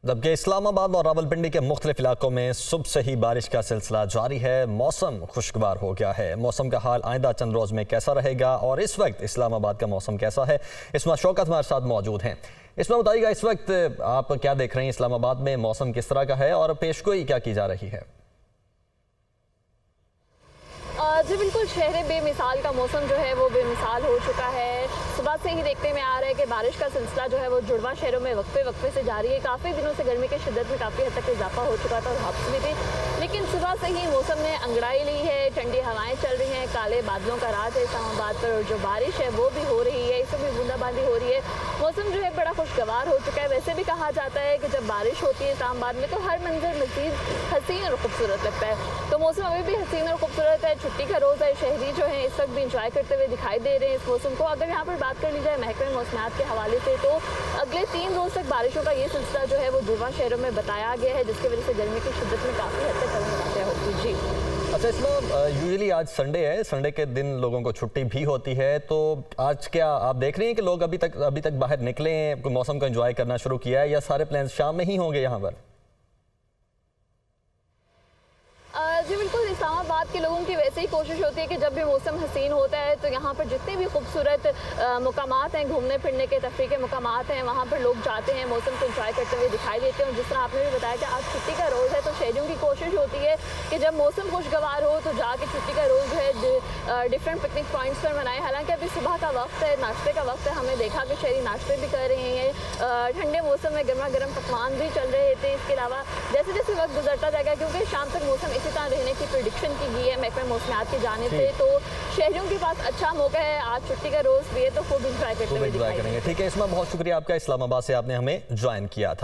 जबकि इस्लामाबाद और रावलपिंडी के मुख्तलिफ इलाकों में सुबह से ही बारिश का सिलसिला जारी है। मौसम खुशगवार हो गया है। मौसम का हाल आइंदा चंद रोज़ में कैसा रहेगा और इस वक्त इस्लामाबाद का मौसम कैसा है, इसमें शौकत हमारे साथ मौजूद हैं। इसमें बताइएगा, इस वक्त आप क्या देख रहे हैं, इस्लामाबाद में मौसम किस तरह का है और पेशगोई क्या की जा रही है? जी बिल्कुल, शहर बेमिसाल का मौसम जो है वो बेमिसाल हो चुका है। सुबह से ही देखने में आ रहा है कि बारिश का सिलसिला जो है वो जुड़वा शहरों में वक्फे से जारी है। काफ़ी दिनों से गर्मी की शिद्दत में काफ़ी हद तक इजाफा हो चुका था और हफ्स भी थी, लेकिन सुबह से ही मौसम ने अंगड़ाई ली है। ठंडी हवाएं चल रही हैं, काले बादलों का राज है इस्लामाबाद पर और जो बारिश है वो भी हो रही है, इसमें भी बूंदाबांदी हो रही है। मौसम जो है बड़ा खुशगवार हो चुका है। वैसे भी कहा जाता है कि जब बारिश होती है इस्लामाबाद में तो हर मंजर मज़ीद हसीन और खूबसूरत लगता है। तो मौसम अभी भी हसीन और खूबसूरत है। छुट्टी का रोज़ है, शहरी जो है इस वक्त भी इंजॉय करते हुए दिखाई दे रहे हैं इस मौसम को। अगर यहाँ पर बात कर ली जाए महकमे मौसमियात के हवाले से, तो अगले 3 रोज़ तक बारिशों का ये सिलसिला जो है वो जुड़वा शहरों में बताया गया है, जिसकी वजह से गर्मी की शिद्दत में काफ़ी हद तक कमी वाक़ होगी। जी अच्छा, इसमें यूजुअली आज संडे है, संडे के दिन लोगों को छुट्टी भी होती है, तो आज क्या आप देख रहे हैं कि लोग अभी तक बाहर निकले हैं, मौसम को एंजॉय करना शुरू किया है, या सारे प्लान शाम में ही होंगे यहाँ पर? जी बिल्कुल, इस्लामाबाद के लोगों की वैसे ही कोशिश होती है कि जब भी मौसम हसीन होता है तो यहाँ पर जितने भी खूबसूरत मुकामात हैं, घूमने फिरने के तफरीह के मुकामात हैं, वहाँ पर लोग जाते हैं, मौसम को एंजॉय करते हुए दिखाई देते हैं। और जिस तरह आपने भी बताया कि आज छुट्टी का रोज़ है, तो शहरियों की कोशिश होती है कि जब मौसम खुशगवार हो तो जाके छुट्टी का रोज़ जो है डिफरेंट पिकनिक पॉइंट्स पर मनाएं। हालांकि अभी सुबह का वक्त है, नाश्ते का वक्त है, हमने देखा कि शहरी नाश्ते भी कर रहे हैं। ठंडे मौसम में गर्मा गर्म पकवान भी चल रहे थे। इसके अलावा जैसे जैसे वक्त गुजरता जाएगा, क्योंकि शाम तक मौसम इसी तरह रहने की प्रेडिक्शन की गई है महकमे मौसमियात की जानिब से, तो शहरियों के पास अच्छा मौका है। आज छुट्टी का रोज़ भी है तो खूब इंजॉय करते हुए दिखाई देंगे। ठीक है, इसमें बहुत शुक्रिया आपका, इस्लामाबाद से आपने हमें ज्वाइन किया था।